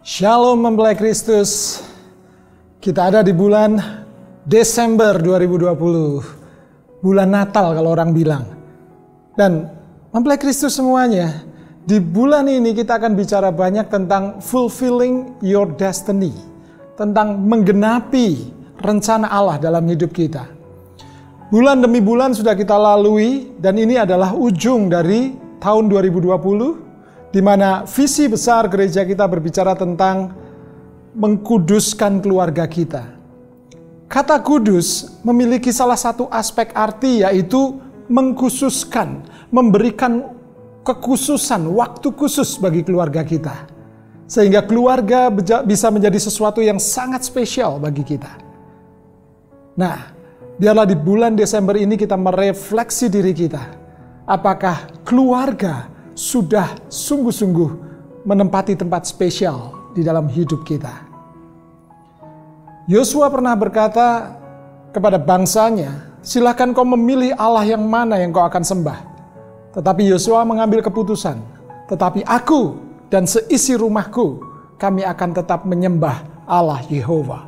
Shalom mempelai Kristus. Kita ada di bulan Desember 2020. Bulan Natal kalau orang bilang. Dan mempelai Kristus semuanya, di bulan ini kita akan bicara banyak tentang fulfilling your destiny. Tentang menggenapi rencana Allah dalam hidup kita. Bulan demi bulan sudah kita lalui dan ini adalah ujung dari tahun 2020. Di mana visi besar gereja kita berbicara tentang mengkuduskan keluarga kita. Kata kudus memiliki salah satu aspek arti, yaitu mengkhususkan, memberikan kekhususan, waktu khusus bagi keluarga kita. Sehingga keluarga bisa menjadi sesuatu yang sangat spesial bagi kita. Nah, biarlah di bulan Desember ini kita merefleksi diri kita. Apakah keluarga sudah sungguh-sungguh menempati tempat spesial di dalam hidup kita. Yosua pernah berkata kepada bangsanya, silakan kau memilih Allah yang mana yang kau akan sembah. Tetapi Yosua mengambil keputusan, tetapi aku dan seisi rumahku, kami akan tetap menyembah Allah Yehova.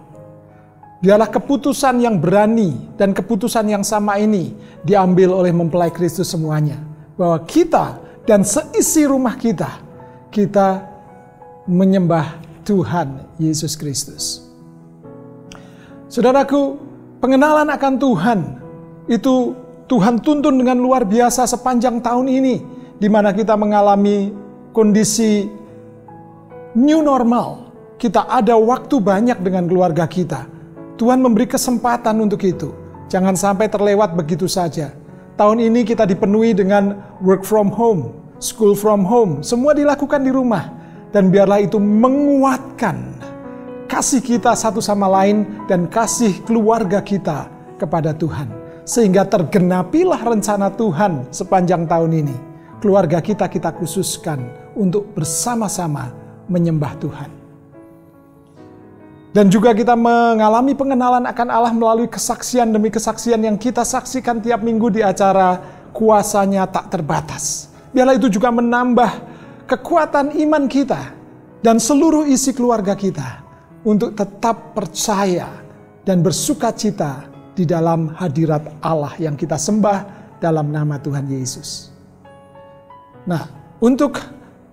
Biarlah keputusan yang berani dan keputusan yang sama ini diambil oleh mempelai Kristus semuanya. Bahwa kita dan seisi rumah kita menyembah Tuhan Yesus Kristus. Saudaraku, pengenalan akan Tuhan itu Tuhan tuntun dengan luar biasa sepanjang tahun ini, di mana kita mengalami kondisi new normal. Kita ada waktu banyak dengan keluarga kita. Tuhan memberi kesempatan untuk itu. Jangan sampai terlewat begitu saja. Tahun ini kita dipenuhi dengan work from home, school from home, semua dilakukan di rumah. Dan biarlah itu menguatkan kasih kita satu sama lain dan kasih keluarga kita kepada Tuhan. Sehingga tergenapilah rencana Tuhan sepanjang tahun ini. Keluarga kita khususkan untuk bersama-sama menyembah Tuhan. Dan juga kita mengalami pengenalan akan Allah melalui kesaksian demi kesaksian yang kita saksikan tiap minggu di acara Kuasanya Tak Terbatas. Biarlah itu juga menambah kekuatan iman kita dan seluruh isi keluarga kita untuk tetap percaya dan bersukacita di dalam hadirat Allah yang kita sembah dalam nama Tuhan Yesus. Nah, untuk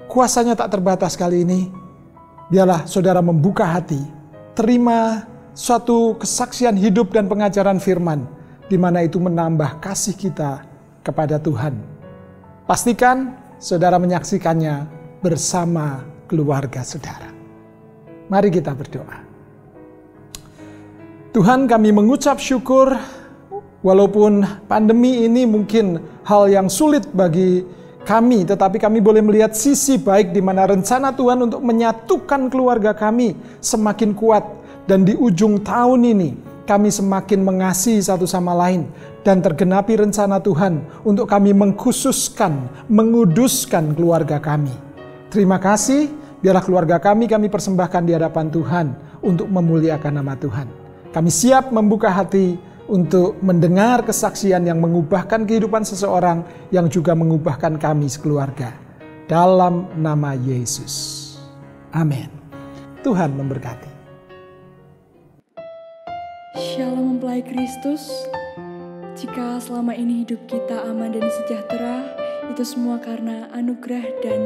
Kuasanya Tak Terbatas kali ini, biarlah saudara membuka hati, terima suatu kesaksian hidup dan pengajaran firman, di mana itu menambah kasih kita kepada Tuhan. Pastikan saudara menyaksikannya bersama keluarga saudara. Mari kita berdoa. Tuhan, kami mengucap syukur walaupun pandemi ini mungkin hal yang sulit bagi kami, tetapi kami boleh melihat sisi baik di mana rencana Tuhan untuk menyatukan keluarga kami semakin kuat. Dan di ujung tahun ini kami semakin mengasihi satu sama lain. Dan tergenapi rencana Tuhan untuk kami mengkhususkan, menguduskan keluarga kami. Terima kasih, biarlah keluarga kami persembahkan di hadapan Tuhan untuk memuliakan nama Tuhan. Kami siap membuka hati untuk mendengar kesaksian yang mengubahkan kehidupan seseorang yang juga mengubahkan kami sekeluarga. Dalam nama Yesus. Amin. Tuhan memberkati. Shalom mempelai Kristus. Jika selama ini hidup kita aman dan sejahtera, itu semua karena anugerah dan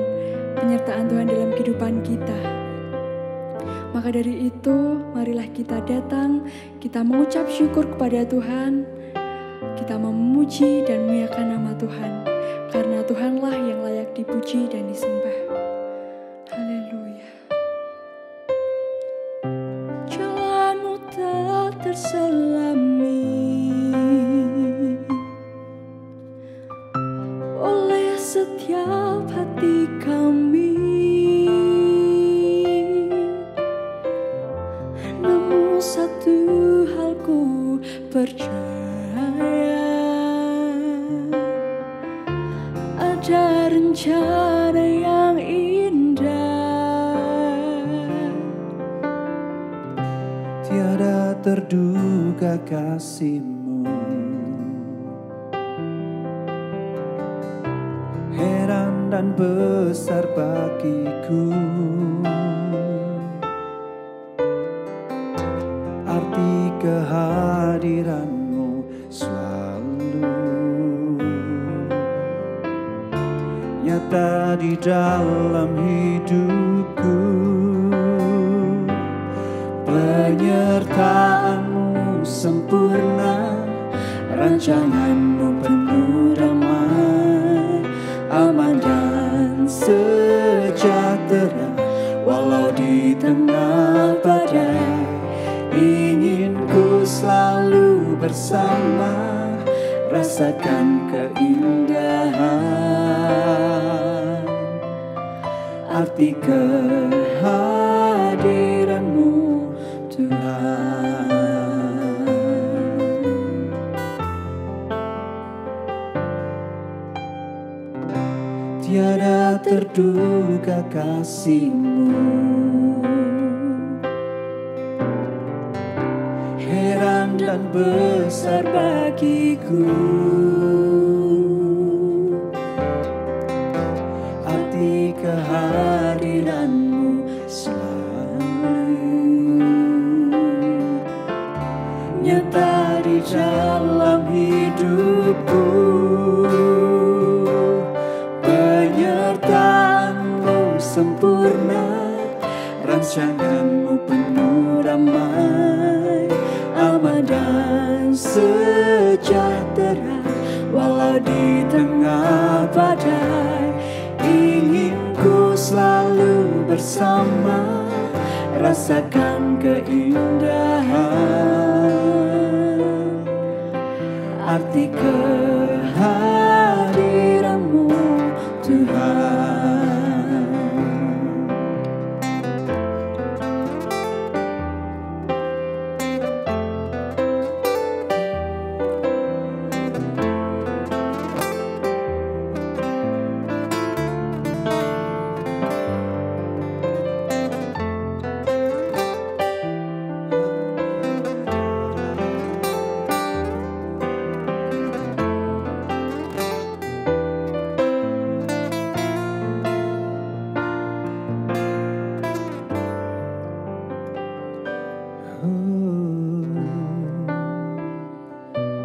penyertaan Tuhan dalam kehidupan kita. Maka dari itu, marilah kita datang, kita mengucap syukur kepada Tuhan, kita memuji dan memuliakan nama Tuhan, karena Tuhanlah yang layak dipuji dan disembah. Haleluya. Jalanmu tak terselami oleh setiap hati kami. Namun satu hal ku percaya, ada rencana yang indah, tiada terduga kasih-Mu. heran dan besar bagiku. Arti kehadiranmu selalu nyata di dalam hidupku. Penyertaanmu sempurna, rancanganmu penuh damai, aman dan sejahtera walau di tengah badai. Ingin ku selalu bersama, rasakan keindahan arti kehadiranmu Tuhan. Tiada terduga kasih-Mu, heran dan besar bagiku. Arti kehadiranmu selalu nyata di dalam hidupku. Penyertaanmu sempurna, rancanganmu penuh damai, aman dan sejahtera walau di tengah badai. Ingin ku selalu bersama, rasakan keindahan arti kehadiranmu Tuhan.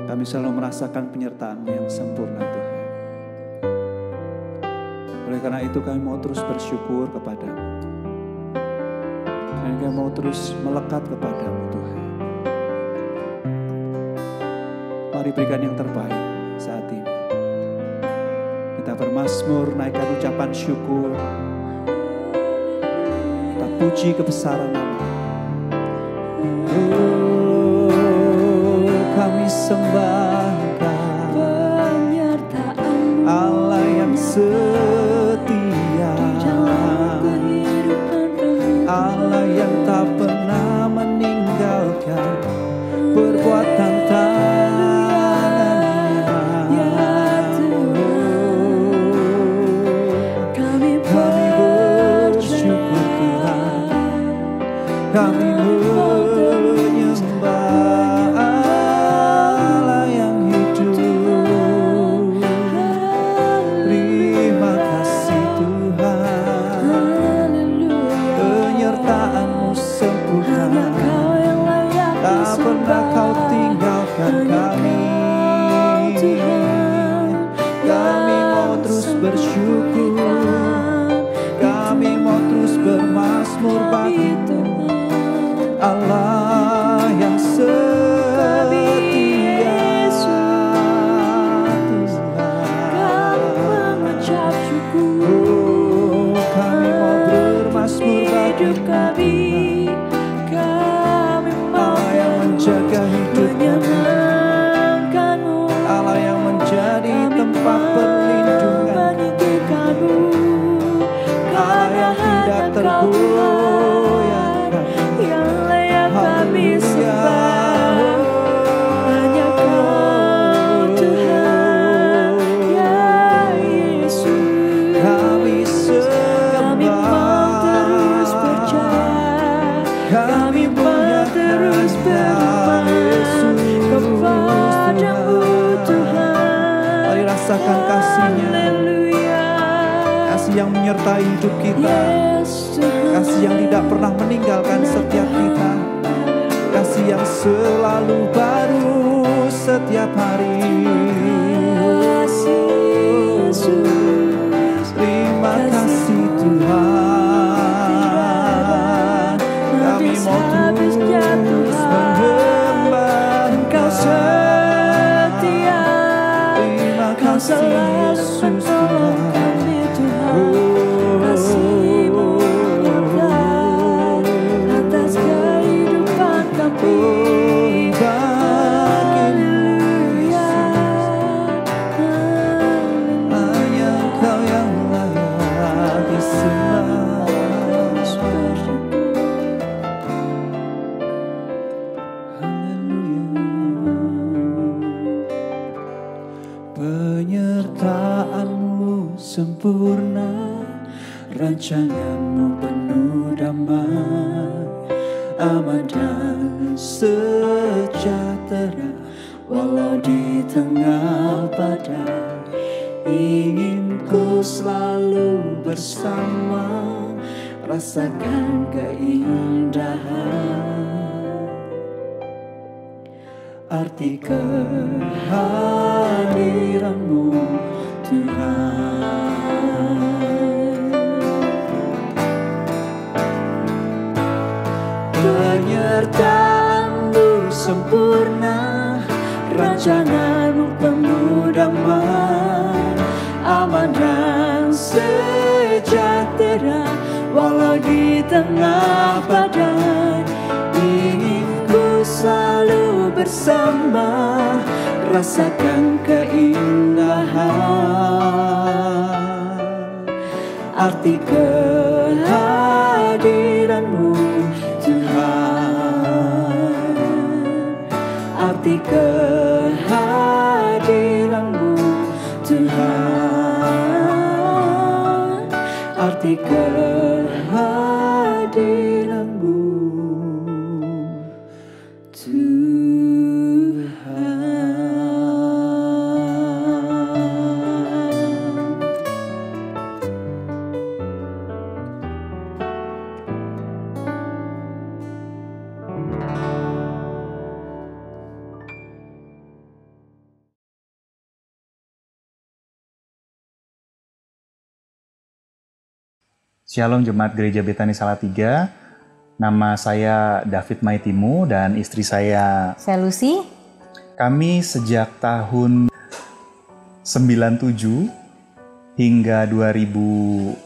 Kami selalu merasakan penyertaan-Mu yang sempurna Tuhan. Oleh karena itu kami mau terus bersyukur kepada-Mu. Dan kami mau terus melekat kepada-Mu Tuhan. Mari berikan yang terbaik saat ini. Kita bermazmur, naikkan ucapan syukur. Kita puji kebesaran Nama. Kami sembahkan penyertaan-Mu, Allah yang setia, Allah yang tak pernah meninggalkan perbuatan tangannya. Kami bersyukur Tuhan, kami bermazmur bagi-Mu, Allah yang setia Tuhan. kami mengucap syukur. Kami mau bermazmur bagi-Mu, kami mau Allah yang menjaga hidup menyenangkan-Mu, Allah yang menjadi tempat perlindungan, Allah yang tidak tergoyahkan, yang layak kami sembah. Hanya Kau Tuhan, ya Yesus. kami sembah, Kami mau terus percaya, kami mau terus berdoa kepadamu Tuhan. Mari rasakan kasih-Nya. Haleluya. kasih yang menyertai hidup kita, kasih yang tidak pernah meninggalkan setiap kita, kasih yang selalu baru setiap hari. Terima kasih Tuhan, kami mau terus menyembah Engkau setia. Terima kasih Yesus Tuhan, kasih-Mu limpah atas kehidupan kami. Haleluya, hanya Engkau yang layak disembah. Penyertaan-Mu sempurna, rancangan-Mu penuh damai, aman dan sejahtera, walau di tengah badai. Ingin ku selalu bersama, rasakan keindahan. Arti kehadiran-Mu Tuhan, penyertaan-Mu sempurna, rancangan-Mu penuh damai, aman dan sejahtera, walau di tengah badai. Ingin ku selalu bersama, rasakan keindahan. Arti kehadiran-Mu Tuhan, arti kehadiran-Mu Tuhan, arti kehadiran-Mu Shalom Jemaat Gereja Betani Salatiga. Nama saya David Maitimu dan istri saya Lucy. Kami sejak tahun 97 hingga 2005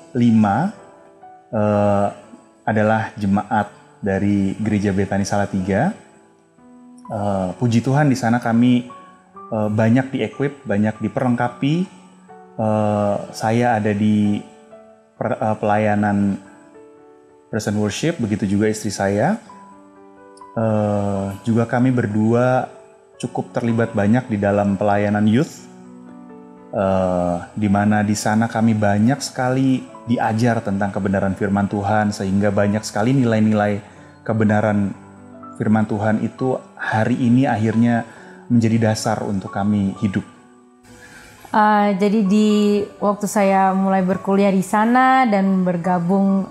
adalah jemaat dari Gereja Betani Salatiga. Puji Tuhan di sana kami banyak di-equip, banyak diperlengkapi. Saya ada di pelayanan present worship, begitu juga istri saya. Juga kami berdua cukup terlibat banyak di dalam pelayanan youth, di mana di sana kami banyak sekali diajar tentang kebenaran firman Tuhan, sehingga banyak sekali nilai-nilai kebenaran firman Tuhan itu hari ini akhirnya menjadi dasar untuk kami hidup. Jadi di waktu saya mulai berkuliah di sana dan bergabung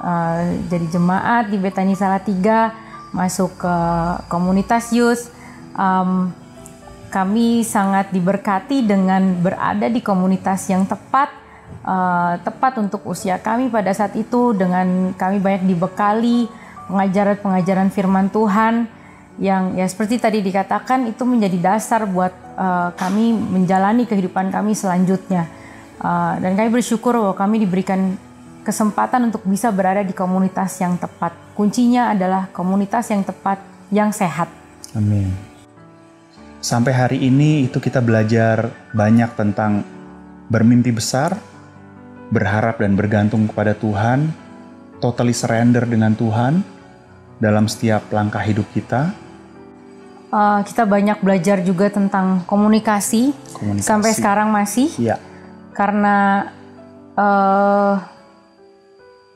jadi jemaat di Betani Salatiga, masuk ke komunitas youth, kami sangat diberkati dengan berada di komunitas yang tepat untuk usia kami pada saat itu, dengan kami banyak dibekali pengajaran-pengajaran firman Tuhan yang ya seperti tadi dikatakan itu menjadi dasar buat kami menjalani kehidupan kami selanjutnya. Dan kami bersyukur bahwa kami diberikan kesempatan untuk bisa berada di komunitas yang tepat. Kuncinya adalah komunitas yang tepat, yang sehat. Amin. Sampai hari ini itu kita belajar banyak tentang bermimpi besar, berharap dan bergantung kepada Tuhan, totally surrender dengan Tuhan dalam setiap langkah hidup kita. Kita banyak belajar juga tentang komunikasi. Sampai sekarang masih. Ya. Karena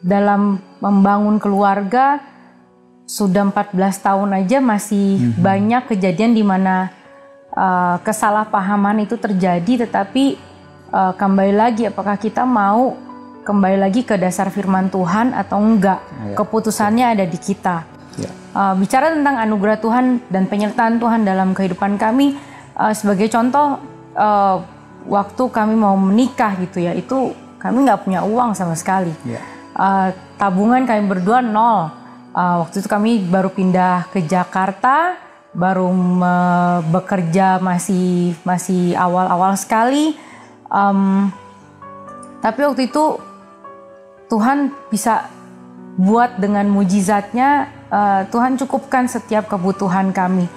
dalam membangun keluarga sudah 14 tahun aja masih banyak kejadian di mana kesalahpahaman itu terjadi, tetapi kembali lagi apakah kita mau kembali lagi ke dasar firman Tuhan atau enggak. Keputusannya ada di kita. Bicara tentang anugerah Tuhan dan penyertaan Tuhan dalam kehidupan kami, sebagai contoh, waktu kami mau menikah gitu ya, itu kami nggak punya uang sama sekali. Tabungan kami berdua nol. Waktu itu kami baru pindah ke Jakarta, baru bekerja masih awal-awal sekali. Tapi waktu itu Tuhan bisa buat dengan mujizatnya, Tuhan cukupkan setiap kebutuhan kami.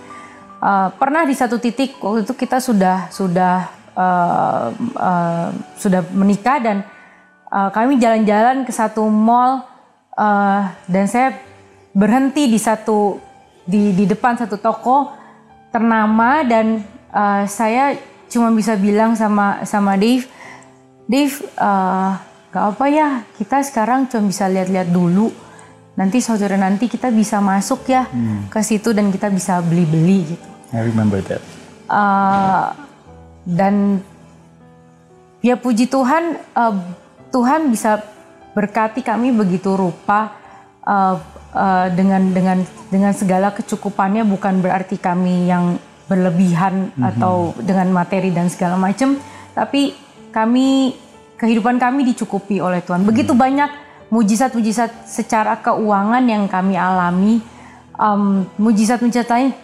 Pernah di satu titik waktu itu kita sudah menikah dan kami jalan-jalan ke satu mall, dan saya berhenti di depan satu toko ternama, dan saya cuma bisa bilang sama Dave, gak apa ya, kita sekarang cuma bisa lihat-lihat dulu. Nanti saudara nanti kita bisa masuk ya ke situ dan kita bisa beli-beli gitu. I remember that. Dan ya puji Tuhan, Tuhan bisa berkati kami begitu rupa, dengan segala kecukupannya. Bukan berarti kami yang berlebihan atau dengan materi dan segala macam, tapi kehidupan kami dicukupi oleh Tuhan. Begitu banyak mujizat-mujizat secara keuangan yang kami alami. Mujizat-mujizat lain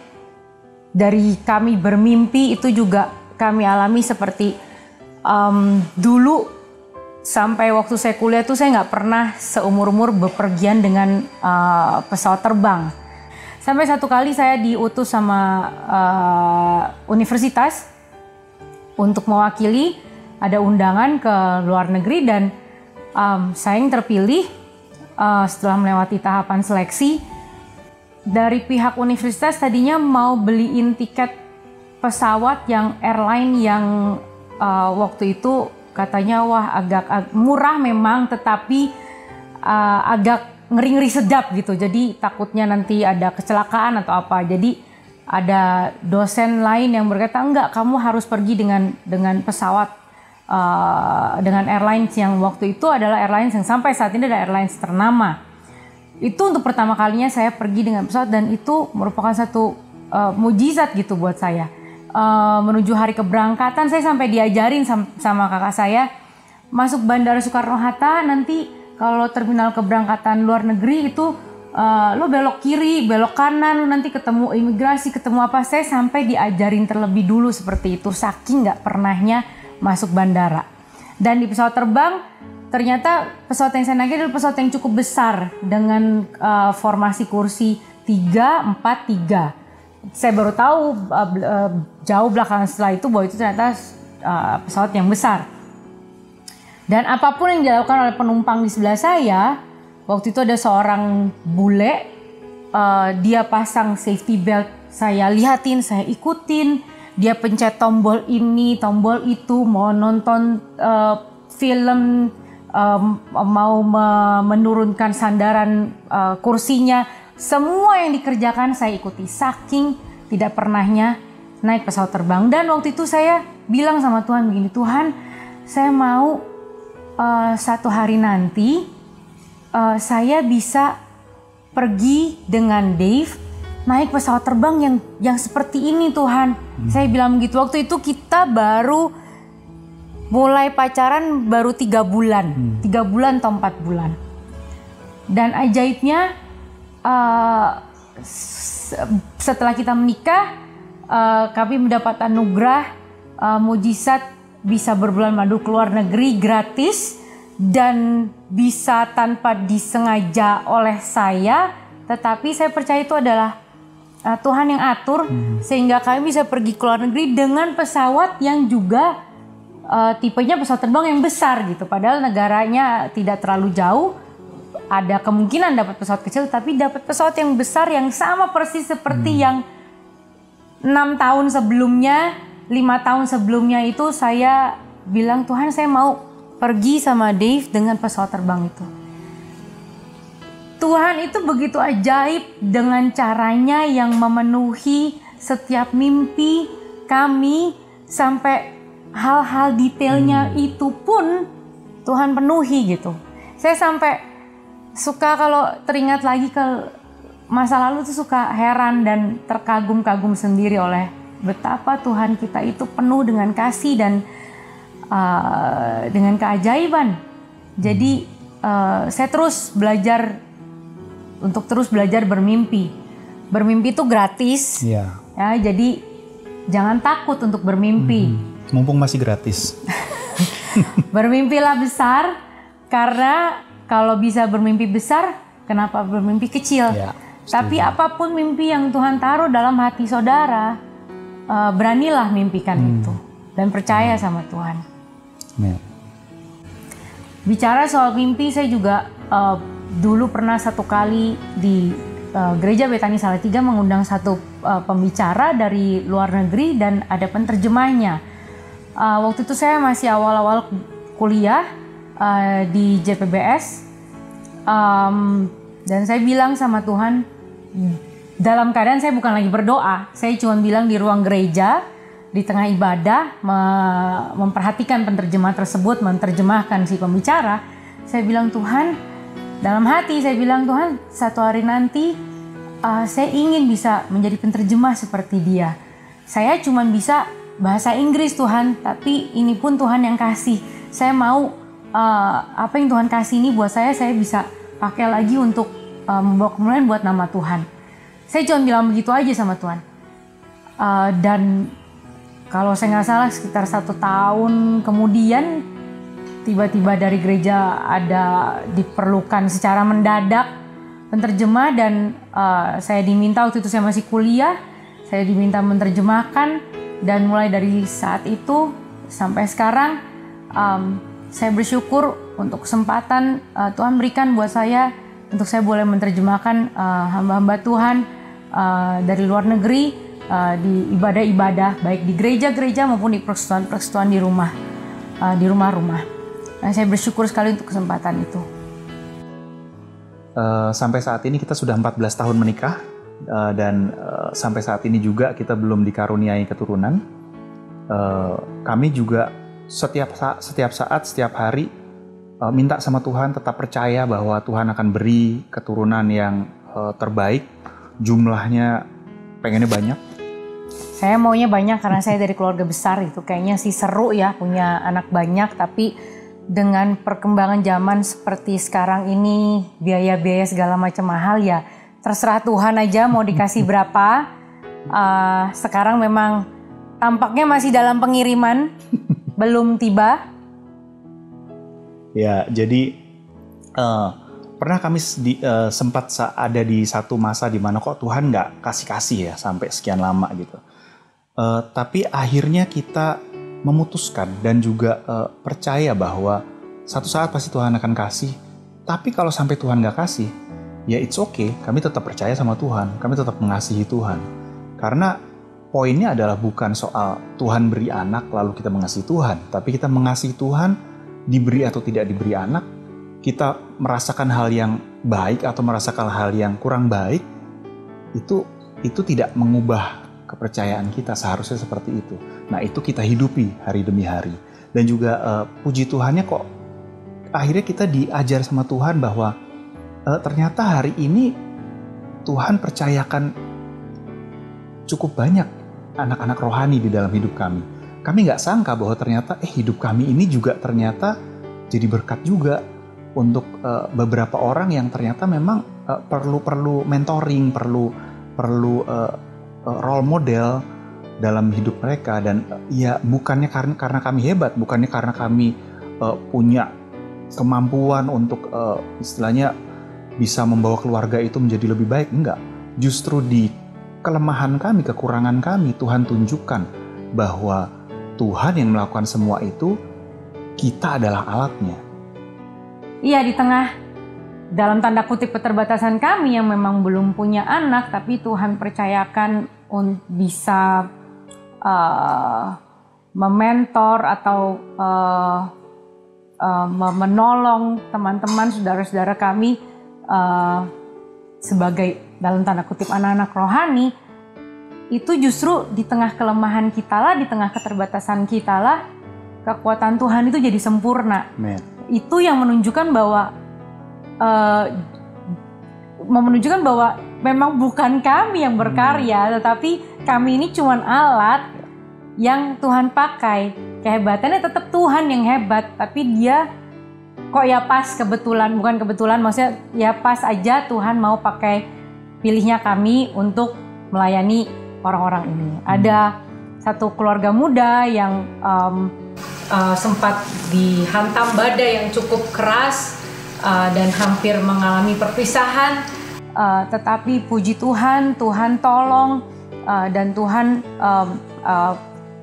dari kami bermimpi itu juga kami alami, seperti dulu sampai waktu saya kuliah tuh saya nggak pernah seumur-umur bepergian dengan pesawat terbang. Sampai satu kali saya diutus sama universitas untuk mewakili, ada undangan ke luar negeri, dan saya yang terpilih setelah melewati tahapan seleksi. Dari pihak universitas tadinya mau beliin tiket pesawat yang airline yang waktu itu katanya agak murah memang, tetapi agak ngeri-ngeri sedap gitu. Jadi takutnya nanti ada kecelakaan atau apa. Jadi ada dosen lain yang berkata, enggak, kamu harus pergi dengan pesawat, dengan airlines yang waktu itu adalah airlines yang sampai saat ini adalah airlines ternama. Itu untuk pertama kalinya saya pergi dengan pesawat, dan itu merupakan satu mujizat gitu buat saya. Menuju hari keberangkatan saya sampai diajarin sama kakak saya, masuk Bandara Soekarno-Hatta nanti kalau terminal keberangkatan luar negeri itu lo belok kiri, belok kanan, lo nanti ketemu imigrasi, ketemu apa. Saya sampai diajarin terlebih dulu seperti itu, saking nggak pernahnya masuk bandara. Dan di pesawat terbang, ternyata pesawat yang saya naik adalah pesawat yang cukup besar dengan formasi kursi 3-4-3. Saya baru tahu jauh belakangan setelah itu bahwa itu ternyata pesawat yang besar. Dan apapun yang dilakukan oleh penumpang di sebelah saya, waktu itu ada seorang bule, dia pasang safety belt, saya lihatin, saya ikutin, dia pencet tombol ini, tombol itu, mau nonton film, mau menurunkan sandaran kursinya, semua yang dikerjakan saya ikuti, saking tidak pernahnya naik pesawat terbang. Dan waktu itu saya bilang sama Tuhan begini, Tuhan, saya mau satu hari nanti saya bisa pergi dengan Dave naik pesawat terbang yang seperti ini, Tuhan. Saya bilang begitu. Waktu itu kita baru mulai pacaran baru 3 bulan, 3 bulan atau 4 bulan. Dan ajaibnya, setelah kita menikah, kami mendapat anugerah mujizat bisa berbulan madu ke luar negeri gratis, dan bisa tanpa disengaja oleh saya, tetapi saya percaya itu adalah Tuhan yang atur, sehingga kami bisa pergi ke luar negeri dengan pesawat yang juga tipenya pesawat terbang yang besar gitu. Padahal negaranya tidak terlalu jauh, ada kemungkinan dapat pesawat kecil, tapi dapat pesawat yang besar yang sama persis seperti yang 6 tahun sebelumnya, 5 tahun sebelumnya itu saya bilang, Tuhan, saya mau pergi sama Dave dengan pesawat terbang itu. Tuhan itu begitu ajaib dengan caranya yang memenuhi setiap mimpi kami, sampai hal-hal detailnya itu pun Tuhan penuhi gitu. Saya sampai suka kalau teringat lagi ke masa lalu tuh suka heran dan terkagum-kagum sendiri oleh betapa Tuhan kita itu penuh dengan kasih dan dengan keajaiban. Jadi saya terus belajar untuk terus belajar bermimpi. Bermimpi itu gratis. Ya, jadi jangan takut untuk bermimpi. Mumpung masih gratis. Bermimpilah besar, karena kalau bisa bermimpi besar, kenapa bermimpi kecil? Ya, tapi apapun mimpi yang Tuhan taruh dalam hati saudara, beranilah mimpikan itu dan percaya sama Tuhan. Ya. Bicara soal mimpi, saya juga dulu pernah satu kali di Gereja Betani Salatiga mengundang satu pembicara dari luar negeri dan ada penerjemahnya. Waktu itu saya masih awal-awal kuliah di JPBS, dan saya bilang sama Tuhan, dalam keadaan saya bukan lagi berdoa, saya cuma bilang di ruang gereja, di tengah ibadah, memperhatikan penerjemah tersebut, menerjemahkan si pembicara. Saya bilang, Tuhan, dalam hati saya bilang, Tuhan, satu hari nanti saya ingin bisa menjadi penerjemah seperti dia. Saya cuma bisa bahasa Inggris Tuhan, tapi ini pun Tuhan yang kasih. Saya mau apa yang Tuhan kasih ini buat saya bisa pakai lagi untuk membawa kemuliaan buat nama Tuhan. Saya cuma bilang begitu aja sama Tuhan. Dan kalau saya nggak salah sekitar 1 tahun kemudian, tiba-tiba dari gereja ada diperlukan secara mendadak penerjemah, dan saya diminta, waktu itu saya masih kuliah, saya diminta menerjemahkan. Dan mulai dari saat itu sampai sekarang, saya bersyukur untuk kesempatan Tuhan berikan buat saya untuk saya boleh menerjemahkan hamba-hamba Tuhan dari luar negeri di ibadah-ibadah, baik di gereja-gereja maupun di persekutuan di rumah-rumah. Nah, saya bersyukur sekali untuk kesempatan itu. Sampai saat ini kita sudah 14 tahun menikah. Dan sampai saat ini juga kita belum dikaruniai keturunan. Kami juga setiap saat, setiap hari minta sama Tuhan, tetap percaya bahwa Tuhan akan beri keturunan yang terbaik. Jumlahnya pengennya banyak. Saya maunya banyak karena saya dari keluarga besar, itu kayaknya sih seru ya punya anak banyak. Tapi dengan perkembangan zaman seperti sekarang ini, biaya-biaya segala macam mahal ya. Terserah Tuhan aja mau dikasih berapa. Sekarang memang tampaknya masih dalam pengiriman, belum tiba. Ya, jadi pernah kami sempat ada di satu masa di mana kok Tuhan nggak kasih-kasih ya sampai sekian lama gitu. Tapi akhirnya kita memutuskan dan juga percaya bahwa satu saat pasti Tuhan akan kasih. Tapi kalau sampai Tuhan nggak kasih, ya it's okay, kami tetap percaya sama Tuhan, kami tetap mengasihi Tuhan. Karena poinnya adalah bukan soal Tuhan beri anak lalu kita mengasihi Tuhan, tapi kita mengasihi Tuhan, diberi atau tidak diberi anak, kita merasakan hal yang baik atau merasakan hal yang kurang baik, itu tidak mengubah kepercayaan kita, seharusnya seperti itu. Nah, itu kita hidupi hari demi hari. Dan juga puji Tuhannya kok akhirnya kita diajar sama Tuhan bahwa ternyata hari ini Tuhan percayakan cukup banyak anak-anak rohani di dalam hidup kami. Kami nggak sangka bahwa ternyata hidup kami ini juga ternyata jadi berkat juga untuk beberapa orang yang ternyata memang perlu mentoring, perlu role model dalam hidup mereka. Dan ya bukannya karena kami hebat, bukannya karena kami punya kemampuan untuk istilahnya bisa membawa keluarga itu menjadi lebih baik, enggak. Justru di kelemahan kami, kekurangan kami, Tuhan tunjukkan bahwa Tuhan yang melakukan semua itu, kita adalah alatnya. Iya, di tengah dalam tanda kutip keterbatasan kami yang memang belum punya anak, tapi Tuhan percayakan untuk bisa mementor atau menolong teman-teman, saudara-saudara kami sebagai dalam tanda kutip anak-anak rohani. Itu justru di tengah kelemahan kita lah, di tengah keterbatasan kita lah, kekuatan Tuhan itu jadi sempurna. Amen. itu yang menunjukkan bahwa memang bukan kami yang berkarya, tetapi kami ini cuma alat yang Tuhan pakai. Kehebatannya tetap Tuhan yang hebat, tapi dia kok ya pas kebetulan, bukan kebetulan, maksudnya ya pas aja Tuhan mau pakai pilihnya kami untuk melayani orang-orang ini. Ada satu keluarga muda yang sempat dihantam badai yang cukup keras dan hampir mengalami perpisahan, tetapi puji Tuhan, Tuhan tolong dan Tuhan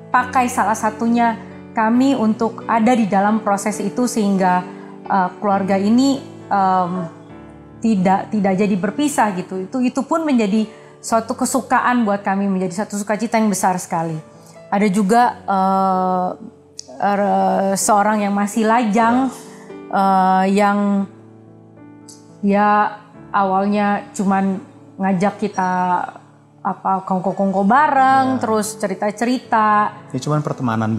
pakai salah satunya kami untuk ada di dalam proses itu sehingga keluarga ini tidak jadi berpisah gitu. Itu pun menjadi suatu kesukaan buat kami, menjadi satu sukacita yang besar sekali. Ada juga seorang yang masih lajang, yang ya awalnya cuman ngajak kita kongko-kongko bareng, terus cerita-cerita. Ya cuman pertemanan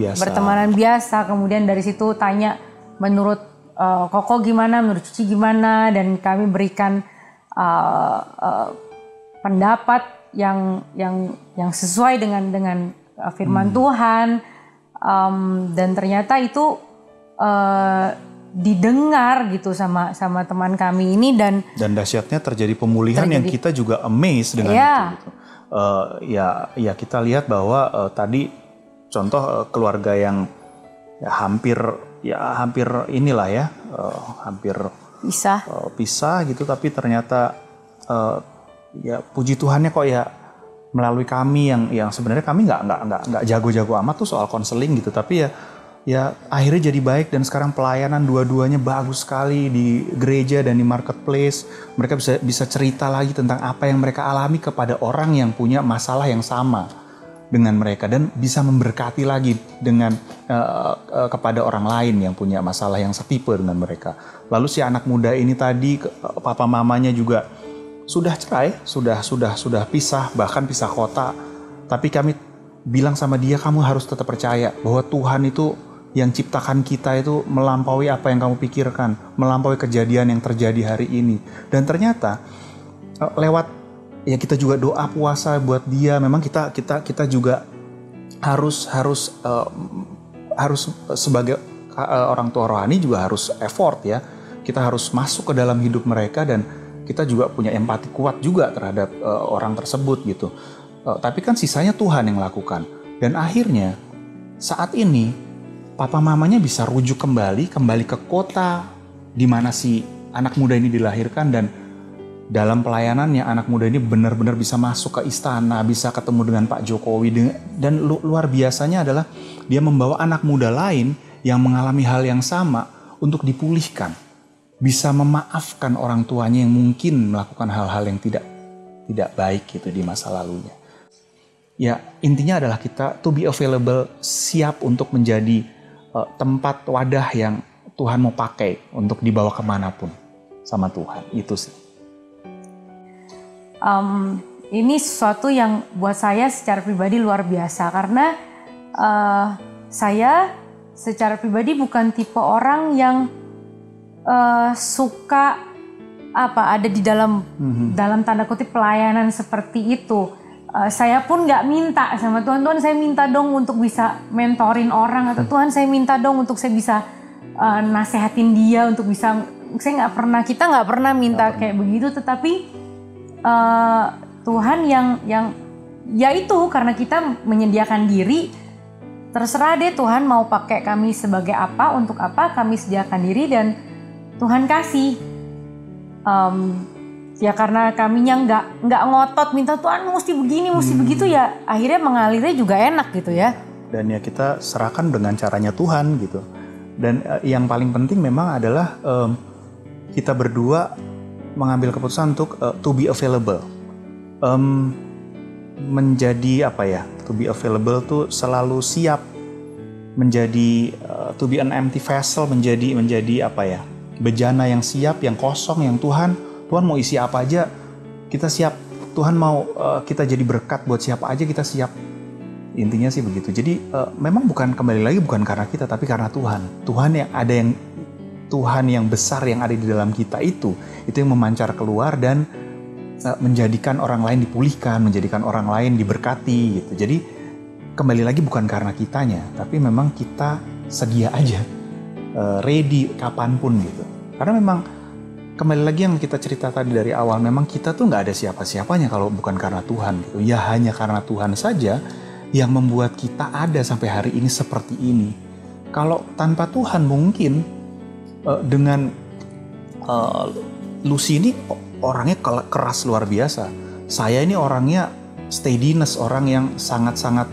biasa. Kemudian dari situ tanya menurut Koko gimana, menurut Cici gimana, dan kami berikan pendapat yang sesuai dengan firman Tuhan, dan ternyata itu didengar gitu sama teman kami ini, dan dahsyatnya terjadi pemulihan yang kita juga amazed dengan itu gitu. Ya kita lihat bahwa tadi contoh keluarga yang hampir inilah ya, hampir pisah gitu, tapi ternyata ya puji Tuhannya kok ya melalui kami yang sebenarnya kami nggak jago-jago amat tuh soal konseling gitu, tapi ya akhirnya jadi baik, dan sekarang pelayanan dua-duanya bagus sekali di gereja dan di marketplace. Mereka bisa cerita lagi tentang apa yang mereka alami kepada orang yang punya masalah yang sama dengan mereka, dan bisa memberkati lagi dengan kepada orang lain yang punya masalah yang setipe dengan mereka. Lalu si anak muda ini tadi papa mamanya juga sudah cerai, sudah pisah, bahkan pisah kota. Tapi kami bilang sama dia, kamu harus tetap percaya bahwa Tuhan itu yang ciptakan kita itu melampaui apa yang kamu pikirkan, melampaui kejadian yang terjadi hari ini. Dan ternyata lewat ya kita juga doa puasa buat dia. Memang kita juga harus sebagai orang tua rohani juga harus effort ya. Kita harus masuk ke dalam hidup mereka, dan kita juga punya empati kuat juga terhadap orang tersebut gitu. Tapi kan sisanya Tuhan yang lakukan. Dan akhirnya saat ini papa mamanya bisa rujuk kembali ke kota di mana si anak muda ini dilahirkan, dan dalam pelayanannya anak muda ini benar-benar bisa masuk ke istana, bisa ketemu dengan Pak Jokowi, dan luar biasanya adalah dia membawa anak muda lain yang mengalami hal yang sama untuk dipulihkan, bisa memaafkan orang tuanya yang mungkin melakukan hal-hal yang tidak baik gitu di masa lalunya. Ya intinya adalah kita to be available, siap untuk menjadi tempat wadah yang Tuhan mau pakai untuk dibawa kemanapun sama Tuhan. Itu sih. Ini sesuatu yang buat saya secara pribadi luar biasa, karena saya secara pribadi bukan tipe orang yang suka ada di dalam tanda kutip pelayanan seperti itu. Saya pun nggak minta sama Tuhan, saya minta dong untuk bisa mentorin orang, atau Tuhan saya minta dong untuk saya bisa nasehatin dia, untuk bisa, kita nggak pernah minta kayak begitu. Tetapi Tuhan yang ya itu, karena kita menyediakan diri, terserah deh Tuhan mau pakai kami sebagai apa, untuk apa, kami sediakan diri dan Tuhan kasih. Ya karena kaminya nggak ngotot minta Tuhan mesti begini, mesti begitu, ya akhirnya mengalirnya juga enak gitu ya. Dan ya kita serahkan dengan caranya Tuhan gitu. Dan yang paling penting memang adalah kita berdua mengambil keputusan untuk to be available. Menjadi to be available tuh selalu siap, menjadi to be an empty vessel, menjadi bejana yang siap, yang kosong, yang Tuhan mau isi apa aja kita siap. Tuhan mau kita jadi berkat buat siapa aja kita siap. Intinya sih begitu. Jadi memang bukan karena kita, tapi karena Tuhan yang ada yang Tuhan yang besar yang ada di dalam kita itu yang memancar keluar dan menjadikan orang lain dipulihkan, menjadikan orang lain diberkati gitu. Jadi kembali lagi bukan karena kitanya, tapi memang kita sedia aja, ready kapanpun gitu. Karena memang kembali lagi yang kita cerita tadi dari awal, memang kita tuh nggak ada siapa-siapanya kalau bukan karena Tuhan gitu. Ya hanya karena Tuhan saja yang membuat kita ada sampai hari ini seperti ini. Kalau tanpa Tuhan mungkin dengan Lucy ini orangnya keras luar biasa. Saya ini orangnya steadiness, orang yang sangat-sangat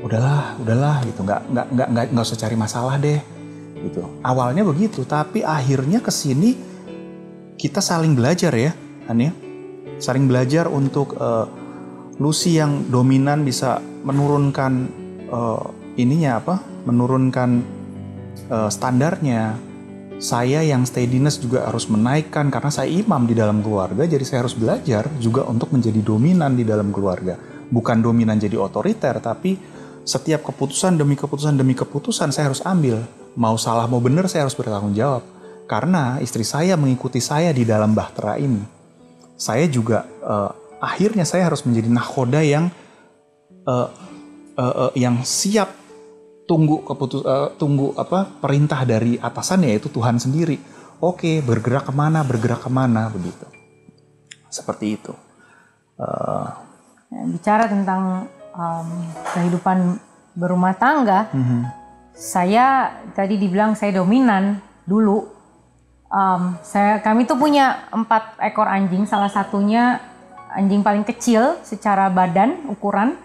udahlah gitu, nggak usah cari masalah deh gitu. Awalnya begitu, tapi akhirnya kesini kita saling belajar ya, Ania, saling belajar untuk Lucy yang dominan bisa menurunkan menurunkan standarnya. Saya yang steadiness juga harus menaikkan karena saya imam di dalam keluarga, jadi saya harus belajar juga untuk menjadi dominan di dalam keluarga. Bukan dominan jadi otoriter, tapi setiap keputusan demi keputusan saya harus ambil. Mau salah mau benar saya harus bertanggung jawab. Karena istri saya mengikuti saya di dalam bahtera ini. Saya juga akhirnya saya harus menjadi nahoda yang siap tunggu perintah dari atasannya, yaitu Tuhan sendiri. Oke, bergerak kemana begitu. Seperti itu. Bicara tentang kehidupan berumah tangga, saya tadi dibilang saya dominan dulu. Kami tuh punya 4 ekor anjing, salah satunya anjing paling kecil secara badan ukuran,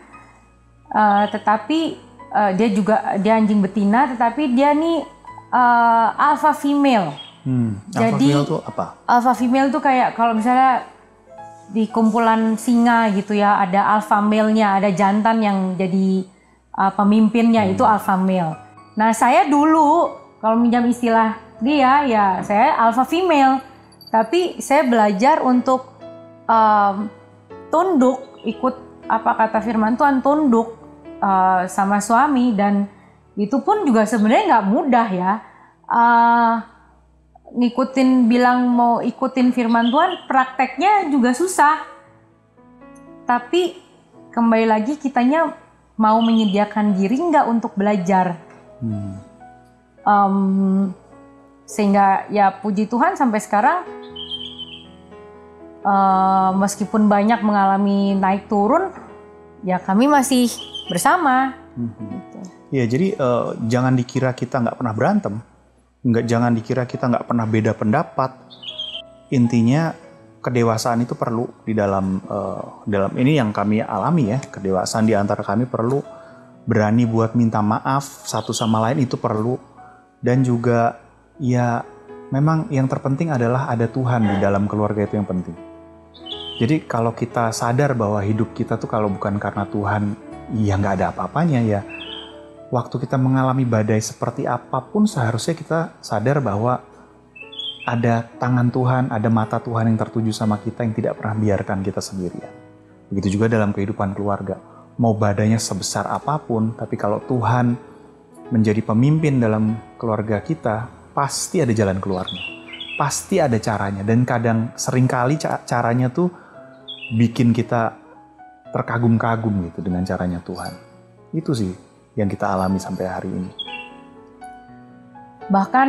tetapi dia anjing betina, tetapi dia nih alpha female. Jadi alpha female tuh apa? Alpha female tuh kayak kalau misalnya di kumpulan singa gitu ya, ada alpha male-nya, ada jantan yang jadi pemimpinnya, itu alpha male. Nah saya dulu kalau minjam istilah dia ya saya alpha female, tapi saya belajar untuk tunduk, ikut apa kata firman Tuhan, tunduk sama suami, dan itu pun juga sebenarnya nggak mudah ya. Bilang mau ikutin firman Tuhan, prakteknya juga susah. Tapi kembali lagi kitanya mau menyediakan diri nggak untuk belajar. Sehingga ya puji Tuhan sampai sekarang meskipun banyak mengalami naik turun, ya kami masih bersama. Gitu. Ya jadi jangan dikira kita nggak pernah berantem, jangan dikira kita nggak pernah beda pendapat. Intinya kedewasaan itu perlu di dalam ini yang kami alami ya, kedewasaan di antara kami perlu, berani buat minta maaf satu sama lain itu perlu, dan juga ya memang yang terpenting adalah ada Tuhan di dalam keluarga, itu yang penting. Jadi kalau kita sadar bahwa hidup kita tuh kalau bukan karena Tuhan, ya nggak ada apa-apanya ya. Waktu kita mengalami badai seperti apapun, seharusnya kita sadar bahwa ada tangan Tuhan, ada mata Tuhan yang tertuju sama kita, yang tidak pernah biarkan kita sendirian. Begitu juga dalam kehidupan keluarga. Mau badainya sebesar apapun, tapi kalau Tuhan menjadi pemimpin dalam keluarga kita, pasti ada jalan keluarnya. Pasti ada caranya. Dan seringkali caranya tuh bikin kita terkagum-kagum gitu dengan caranya Tuhan. Itu sih yang kita alami sampai hari ini. Bahkan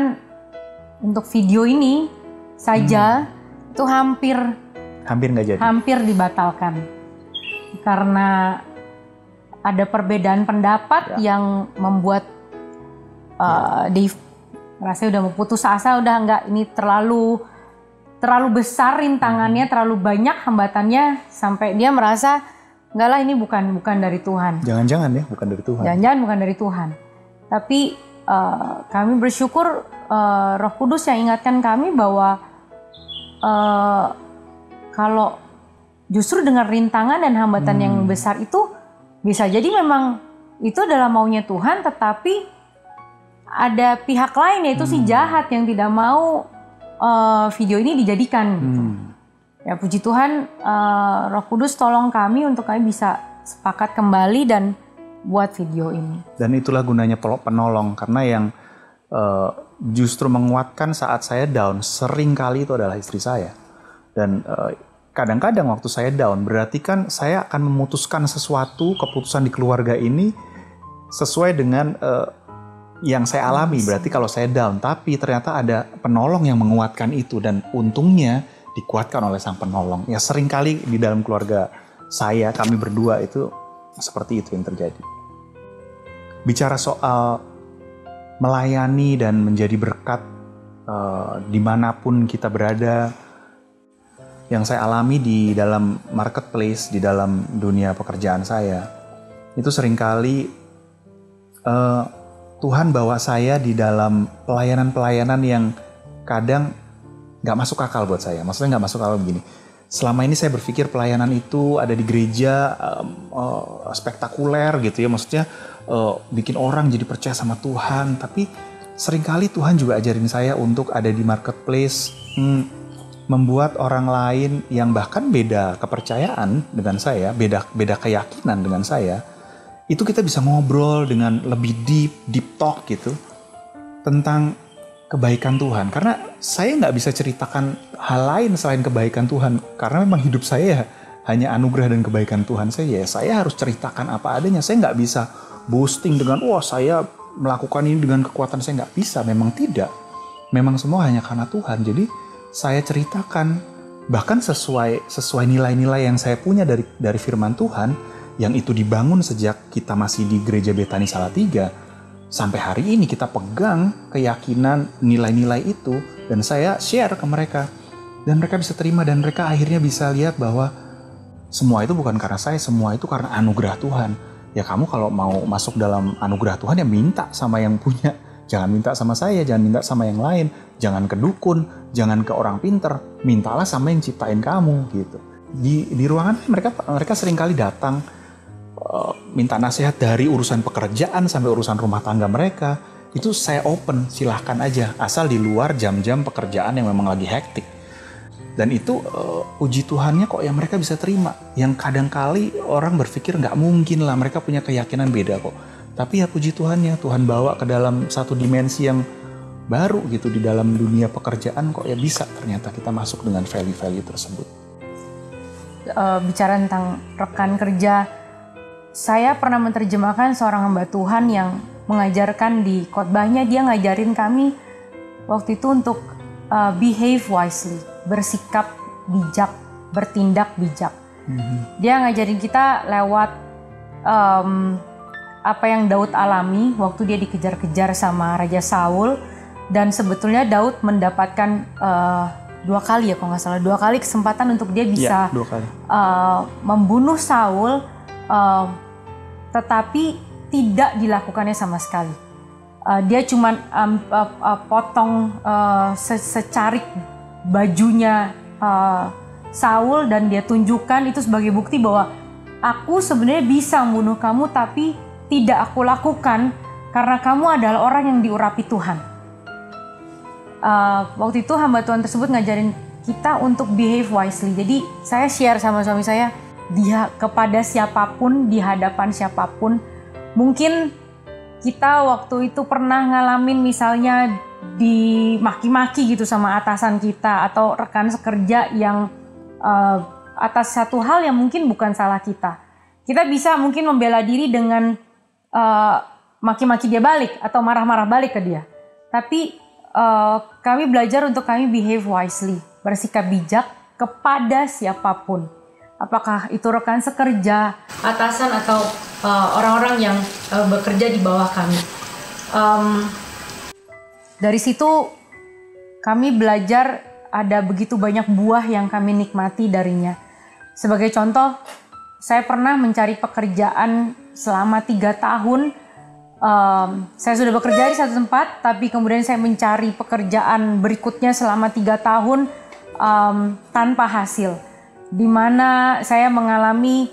untuk video ini saja itu hampir nggak jadi. Hampir dibatalkan. Karena ada perbedaan pendapat yang membuat Dave rasanya udah mau putus asa, udah nggak, ini terlalu besar rintangannya, terlalu banyak hambatannya, sampai dia merasa enggak lah, ini bukan dari Tuhan. Jangan-jangan ya bukan dari Tuhan. Jangan-jangan bukan dari Tuhan. Tapi kami bersyukur Roh Kudus yang ingatkan kami bahwa kalau justru dengan rintangan dan hambatan yang besar itu bisa jadi memang itu adalah maunya Tuhan, tetapi ada pihak lain, yaitu si jahat yang tidak mau video ini dijadikan. Gitu. Ya puji Tuhan, Roh Kudus tolong kami untuk kami bisa sepakat kembali dan buat video ini. Dan itulah gunanya penolong, karena yang justru menguatkan saat saya down, sering kali itu adalah istri saya. Dan kadang-kadang waktu saya down, berarti kan saya akan memutuskan sesuatu, keputusan di keluarga ini sesuai dengan yang saya alami. Berarti kalau saya down, tapi ternyata ada penolong yang menguatkan itu, dan untungnya dikuatkan oleh sang penolong. Ya sering kali di dalam keluarga saya, kami berdua itu seperti itu yang terjadi. Bicara soal melayani dan menjadi berkat dimanapun kita berada, yang saya alami di dalam marketplace, di dalam dunia pekerjaan saya, itu seringkali Tuhan bawa saya di dalam pelayanan-pelayanan yang kadang gak masuk akal buat saya. Maksudnya gak masuk akal begini. Selama ini saya berpikir pelayanan itu ada di gereja spektakuler gitu ya. Maksudnya bikin orang jadi percaya sama Tuhan. Tapi seringkali Tuhan juga ajarin saya untuk ada di marketplace, membuat orang lain yang bahkan beda kepercayaan dengan saya, beda keyakinan dengan saya, itu kita bisa ngobrol dengan lebih deep talk gitu tentang kebaikan Tuhan. Karena saya nggak bisa ceritakan hal lain selain kebaikan Tuhan. Karena memang hidup saya hanya anugerah dan kebaikan Tuhan saja. Saya harus ceritakan apa adanya. Saya nggak bisa boasting dengan, wah saya melakukan ini dengan kekuatan saya. Nggak bisa, memang tidak. Memang semua hanya karena Tuhan. Jadi saya ceritakan bahkan sesuai nilai-nilai yang saya punya dari firman Tuhan, yang itu dibangun sejak kita masih di gereja Betani Salatiga. Sampai hari ini kita pegang keyakinan nilai-nilai itu, dan saya share ke mereka. Dan mereka bisa terima, dan mereka akhirnya bisa lihat bahwa semua itu bukan karena saya, semua itu karena anugerah Tuhan. Ya kamu kalau mau masuk dalam anugerah Tuhan ya minta sama yang punya. Jangan minta sama saya, jangan minta sama yang lain. Jangan ke dukun, jangan ke orang pinter. Mintalah sama yang ciptain kamu gitu. Di ruangan mereka seringkali datang, minta nasihat dari urusan pekerjaan sampai urusan rumah tangga mereka. Itu saya open, silahkan aja, asal di luar jam-jam pekerjaan yang memang lagi hektik. Dan itu puji Tuhannya kok yang mereka bisa terima. Yang kadang kali orang berpikir nggak mungkin lah, mereka punya keyakinan beda kok. Tapi ya puji Tuhannya, Tuhan bawa ke dalam satu dimensi yang baru gitu di dalam dunia pekerjaan, kok ya bisa ternyata kita masuk dengan value-value tersebut. Bicara tentang rekan kerja, saya pernah menerjemahkan seorang hamba Tuhan yang mengajarkan di khotbahnya, dia ngajarin kami waktu itu untuk behave wisely, bersikap bijak, bertindak bijak. Dia ngajarin kita lewat apa yang Daud alami waktu dia dikejar-kejar sama Raja Saul, dan sebetulnya Daud mendapatkan 2 kali ya kalau nggak salah, 2 kali kesempatan untuk dia bisa membunuh Saul. Tetapi tidak dilakukannya sama sekali. Dia cuma potong secarik bajunya Saul, dan dia tunjukkan itu sebagai bukti bahwa aku sebenarnya bisa membunuh kamu, tapi tidak aku lakukan karena kamu adalah orang yang diurapi Tuhan. Waktu itu hamba Tuhan tersebut ngajarin kita untuk behave wisely. Jadi saya share sama suami saya, dia kepada siapapun, di hadapan siapapun. Mungkin kita waktu itu pernah ngalamin misalnya dimaki-maki gitu sama atasan kita atau rekan sekerja yang atas satu hal yang mungkin bukan salah kita. Kita bisa mungkin membela diri dengan maki-maki dia balik atau marah-marah balik ke dia. Tapi kami belajar untuk kami behave wisely, bersikap bijak kepada siapapun. Apakah itu rekan sekerja, atasan, atau orang-orang yang bekerja di bawah kami. Dari situ kami belajar ada begitu banyak buah yang kami nikmati darinya. Sebagai contoh, saya pernah mencari pekerjaan selama 3 tahun. Saya sudah bekerja di satu tempat, tapi kemudian saya mencari pekerjaan berikutnya selama 3 tahun tanpa hasil. Di mana saya mengalami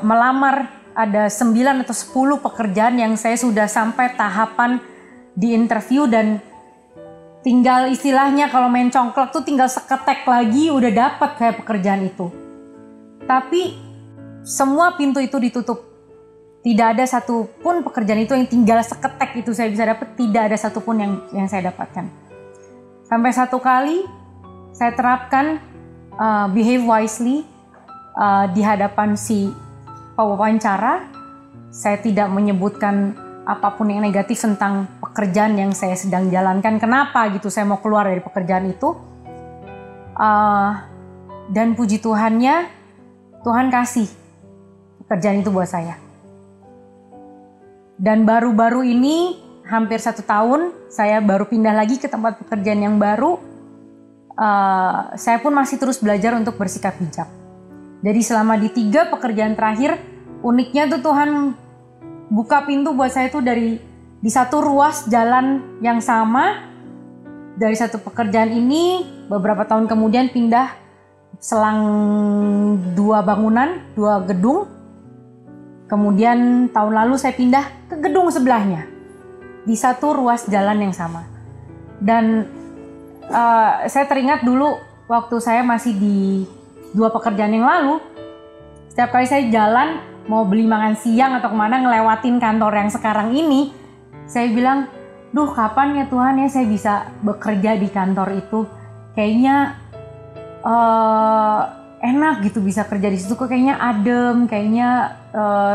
melamar ada 9 atau 10 pekerjaan yang saya sudah sampai tahapan di interview, dan tinggal istilahnya kalau main congklak tuh tinggal seketek lagi udah dapat kayak pekerjaan itu. Tapi semua pintu itu ditutup Tidak ada satupun pekerjaan itu yang tinggal seketek itu saya bisa dapat, tidak ada satupun yang saya dapatkan. Sampai satu kali saya terapkan behave wisely di hadapan si pewawancara. Saya tidak menyebutkan apapun yang negatif tentang pekerjaan yang saya sedang jalankan. Kenapa gitu saya mau keluar dari pekerjaan itu. Dan puji Tuhannya, Tuhan kasih pekerjaan itu buat saya. Dan baru-baru ini, hampir 1 tahun, saya baru pindah lagi ke tempat pekerjaan yang baru. Saya pun masih terus belajar untuk bersikap bijak. Jadi selama di 3 pekerjaan terakhir, uniknya tuh Tuhan buka pintu buat saya tuh di satu ruas jalan yang sama. Dari satu pekerjaan ini, beberapa tahun kemudian pindah selang 2 bangunan, 2 gedung. Kemudian tahun lalu saya pindah ke gedung sebelahnya di satu ruas jalan yang sama. Dan saya teringat dulu waktu saya masih di 2 pekerjaan yang lalu, setiap kali saya jalan mau beli makan siang atau kemana ngelewatin kantor yang sekarang ini, saya bilang, duh kapan ya Tuhan ya saya bisa bekerja di kantor itu, kayaknya enak gitu bisa kerja di situ, kok kayaknya adem, kayaknya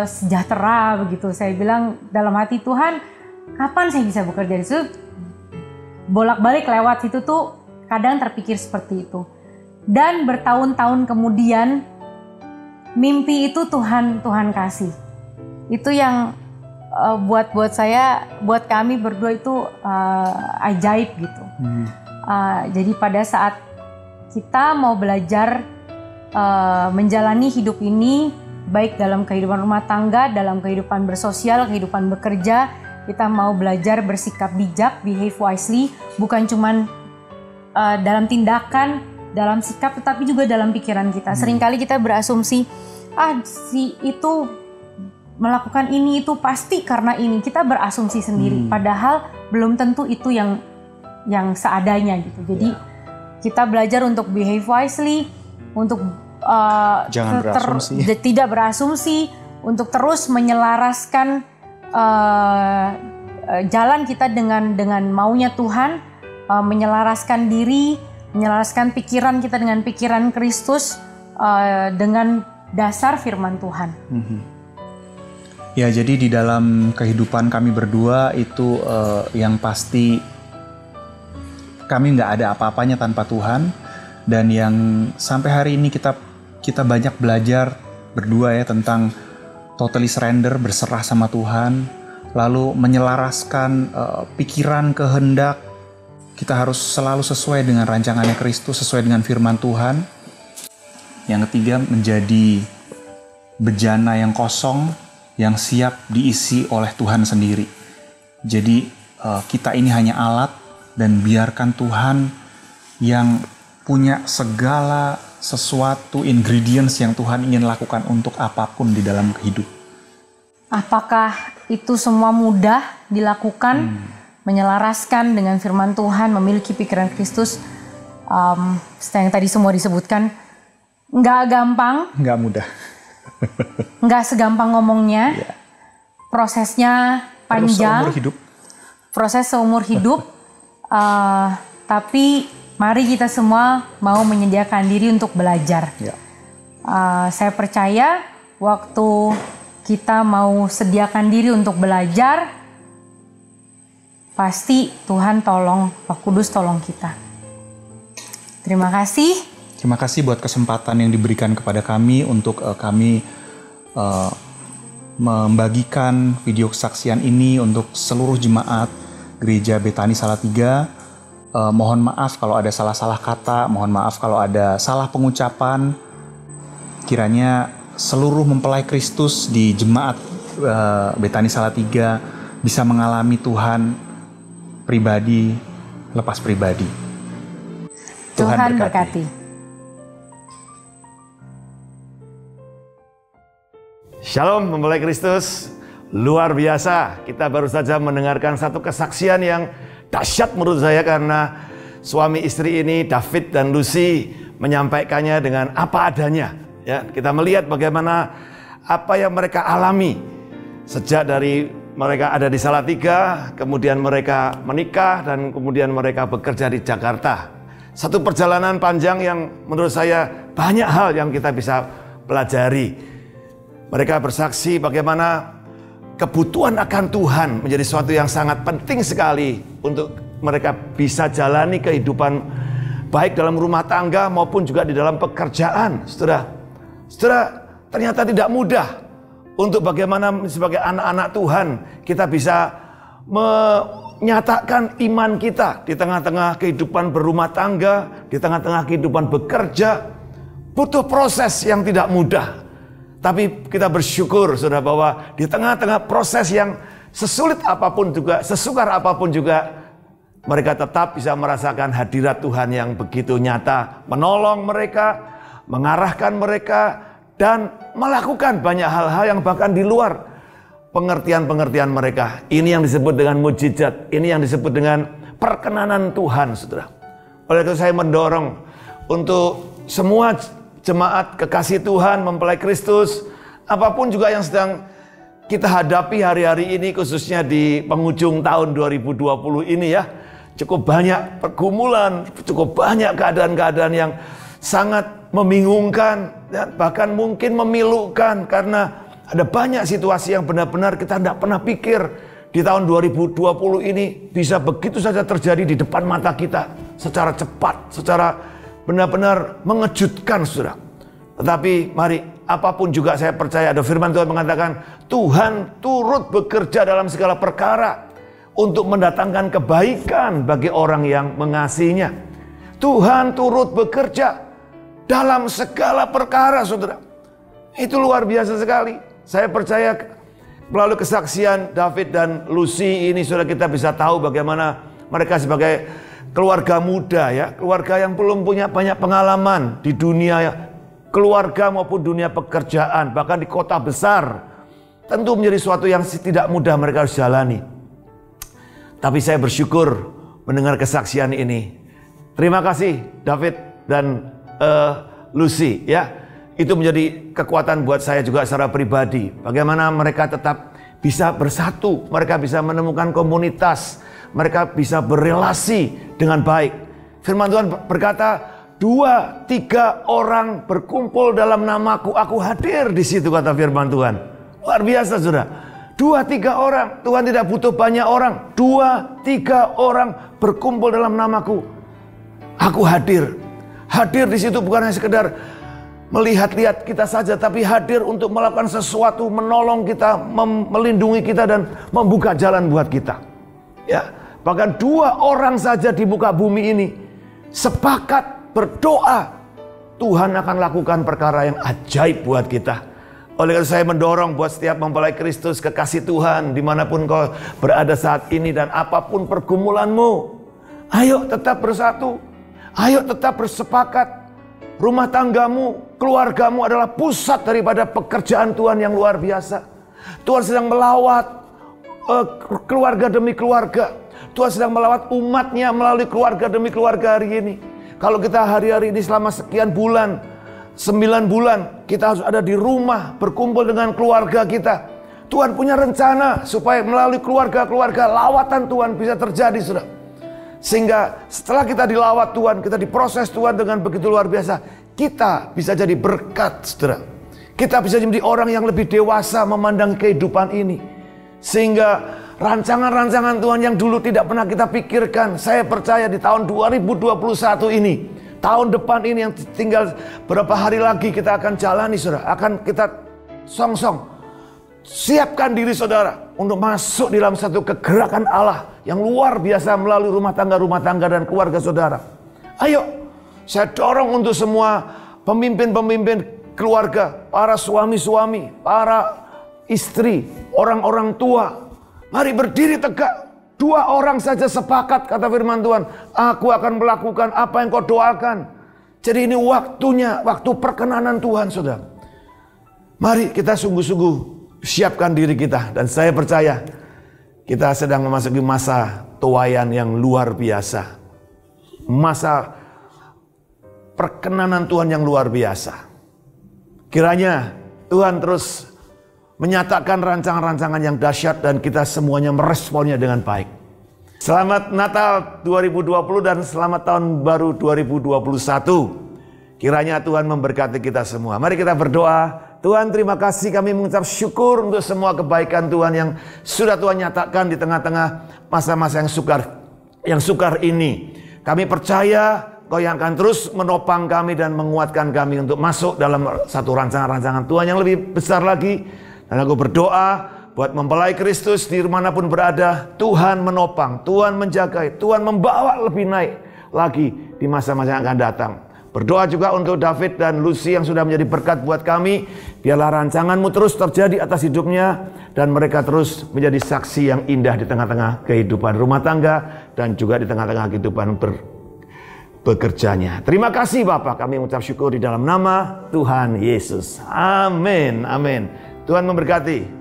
sejahtera begitu. Saya bilang dalam hati, Tuhan, kapan saya bisa bekerja di situ? Bolak-balik lewat situ tuh kadang terpikir seperti itu. Dan bertahun-tahun kemudian mimpi itu Tuhan kasih. Itu yang buat saya, buat kami berdua itu ajaib gitu. Jadi pada saat kita mau belajar menjalani hidup ini, baik dalam kehidupan rumah tangga, dalam kehidupan bersosial, kehidupan bekerja, kita mau belajar bersikap bijak, behave wisely, bukan cuman dalam tindakan, dalam sikap, tetapi juga dalam pikiran kita. Seringkali kita berasumsi, si itu melakukan ini itu pasti karena ini. Kita berasumsi sendiri, padahal belum tentu itu yang seadanya gitu. Jadi kita belajar untuk behave wisely, untuk tidak berasumsi, untuk terus menyelaraskan jalan kita dengan maunya Tuhan, menyelaraskan diri, menyelaraskan pikiran kita dengan pikiran Kristus, dengan dasar firman Tuhan. Ya, jadi di dalam kehidupan kami berdua itu yang pasti kami nggak ada apa-apanya tanpa Tuhan, dan yang sampai hari ini kita banyak belajar berdua ya tentang totally surrender, berserah sama Tuhan, lalu menyelaraskan pikiran, kehendak. Kita harus selalu sesuai dengan rancangannya Kristus, sesuai dengan firman Tuhan. Yang ketiga, menjadi bejana yang kosong, yang siap diisi oleh Tuhan sendiri. Jadi kita ini hanya alat, dan biarkan Tuhan yang punya segala sesuatu ingredients yang Tuhan ingin lakukan untuk apapun di dalam hidup. Apakah itu semua mudah dilakukan? Menyelaraskan dengan firman Tuhan, memiliki pikiran Kristus, yang tadi semua disebutkan, nggak gampang, nggak mudah, nggak segampang ngomongnya, prosesnya panjang, proses seumur hidup, tapi mari kita semua mau menyediakan diri untuk belajar. Saya percaya waktu kita mau sediakan diri untuk belajar, pasti Tuhan tolong, Roh Kudus tolong kita. Terima kasih. Terima kasih buat kesempatan yang diberikan kepada kami untuk kami membagikan video kesaksian ini untuk seluruh jemaat Gereja Betani Salatiga. Mohon maaf kalau ada salah-salah kata, mohon maaf kalau ada salah pengucapan. Kiranya seluruh mempelai Kristus di jemaat Betani Salatiga bisa mengalami Tuhan pribadi lepas pribadi. Tuhan berkati. Shalom mempelai Kristus, luar biasa. Kita baru saja mendengarkan satu kesaksian yang dahsyat menurut saya, karena suami istri ini David dan Lucy menyampaikannya dengan apa adanya. Ya, kita melihat bagaimana apa yang mereka alami Sejak dari mereka ada di Salatiga, kemudian mereka menikah, dan kemudian mereka bekerja di Jakarta. Satu perjalanan panjang yang menurut saya banyak hal yang kita bisa pelajari. Mereka bersaksi bagaimana kebutuhan akan Tuhan menjadi sesuatu yang sangat penting sekali untuk mereka bisa jalani kehidupan baik dalam rumah tangga maupun juga di dalam pekerjaan. Saudara, ternyata tidak mudah untuk bagaimana sebagai anak-anak Tuhan kita bisa menyatakan iman kita di tengah-tengah kehidupan berumah tangga, di tengah-tengah kehidupan bekerja. Butuh proses yang tidak mudah. Tapi kita bersyukur saudara bahwa di tengah-tengah proses yang sesulit apapun juga, sesukar apapun juga, mereka tetap bisa merasakan hadirat Tuhan yang begitu nyata, menolong mereka, mengarahkan mereka, dan melakukan banyak hal-hal yang bahkan di luar pengertian-pengertian mereka. Ini yang disebut dengan mujizat, ini yang disebut dengan perkenanan Tuhan, saudara. Oleh itu saya mendorong untuk semua jemaat kekasih Tuhan, mempelai Kristus, apapun juga yang sedang kita hadapi hari-hari ini, khususnya di penghujung tahun 2020 ini ya, cukup banyak pergumulan, cukup banyak keadaan-keadaan yang sangat membingungkan, dan bahkan mungkin memilukan, karena ada banyak situasi yang benar-benar kita tidak pernah pikir di tahun 2020 ini bisa begitu saja terjadi di depan mata kita secara cepat, secara benar-benar mengejutkan, saudara. Tetapi mari, apapun juga saya percaya ada firman Tuhan mengatakan Tuhan turut bekerja dalam segala perkara untuk mendatangkan kebaikan bagi orang yang mengasihinya. Tuhan turut bekerja dalam segala perkara, saudara. Itu luar biasa sekali. Saya percaya melalui kesaksian David dan Lucy ini, saudara, kita bisa tahu bagaimana mereka sebagai keluarga muda ya, keluarga yang belum punya banyak pengalaman di dunia keluarga maupun dunia pekerjaan, bahkan di kota besar. Tentu menjadi sesuatu yang tidak mudah mereka harus jalani. Tapi saya bersyukur mendengar kesaksian ini. Terima kasih David dan Lucy ya. Itu menjadi kekuatan buat saya juga secara pribadi. Bagaimana mereka tetap bisa bersatu, mereka bisa menemukan komunitas, mereka bisa berelasi dengan baik. Firman Tuhan berkata, 2-3 orang berkumpul dalam namaku, aku hadir di situ, kata firman Tuhan. Luar biasa, saudara. 2-3 orang, Tuhan tidak butuh banyak orang. 2-3 orang berkumpul dalam namaku, aku hadir. Hadir di situ bukan hanya sekedar melihat-lihat kita saja, tapi hadir untuk melakukan sesuatu, menolong kita, melindungi kita, dan membuka jalan buat kita. Ya, bahkan 2 orang saja di muka bumi ini sepakat berdoa, Tuhan akan lakukan perkara yang ajaib buat kita. Oleh karena saya mendorong buat setiap mempelai Kristus, kekasih Tuhan, dimanapun kau berada saat ini dan apapun pergumulanmu, ayo tetap bersatu, ayo tetap bersepakat. Rumah tanggamu, keluargamu adalah pusat daripada pekerjaan Tuhan yang luar biasa. Tuhan sedang melawat keluarga demi keluarga. Tuhan sedang melawat umatnya melalui keluarga demi keluarga hari ini. Kalau kita hari-hari ini selama sekian bulan, 9 bulan, kita harus ada di rumah berkumpul dengan keluarga kita. Tuhan punya rencana supaya melalui keluarga-keluarga lawatan Tuhan bisa terjadi, saudara. Sehingga setelah kita dilawat Tuhan, kita diproses Tuhan dengan begitu luar biasa, kita bisa jadi berkat, saudara. Kita bisa menjadi orang yang lebih dewasa memandang kehidupan ini. Sehingga rancangan-rancangan Tuhan yang dulu tidak pernah kita pikirkan, saya percaya di tahun 2021 ini, tahun depan ini yang tinggal berapa hari lagi kita akan jalani, saudara. Akan kita song-song. Siapkan diri saudara untuk masuk dalam satu kegerakan Allah yang luar biasa melalui rumah tangga dan keluarga saudara. Ayo, saya dorong untuk semua pemimpin-pemimpin keluarga, para suami-suami, para istri, orang-orang tua. Mari berdiri tegak. 2 orang saja sepakat, kata firman Tuhan, aku akan melakukan apa yang kau doakan. Jadi ini waktunya, waktu perkenanan Tuhan, saudara. Mari kita sungguh-sungguh siapkan diri kita, dan saya percaya kita sedang memasuki masa tuaian yang luar biasa, masa perkenanan Tuhan yang luar biasa. Kiranya Tuhan terus menyatakan rancangan-rancangan yang dahsyat dan kita semuanya meresponnya dengan baik. Selamat Natal 2020 dan selamat tahun baru 2021. Kiranya Tuhan memberkati kita semua. Mari kita berdoa. Tuhan, terima kasih, kami mengucap syukur untuk semua kebaikan Tuhan yang sudah Tuhan nyatakan di tengah-tengah masa-masa yang sukar ini. Kami percaya Kau yang akan terus menopang kami dan menguatkan kami untuk masuk dalam satu rancangan-rancangan Tuhan yang lebih besar lagi. Dan aku berdoa buat mempelai Kristus di manapun berada, Tuhan menopang, Tuhan menjaga, Tuhan membawa lebih naik lagi di masa-masa yang akan datang. Berdoa juga untuk David dan Lucy yang sudah menjadi berkat buat kami. Biarlah rancangan-Mu terus terjadi atas hidupnya dan mereka terus menjadi saksi yang indah di tengah-tengah kehidupan rumah tangga dan juga di tengah-tengah kehidupan bekerjanya. Terima kasih Bapak, kami mengucap syukur di dalam nama Tuhan Yesus. Amin, amin. Tuhan memberkati.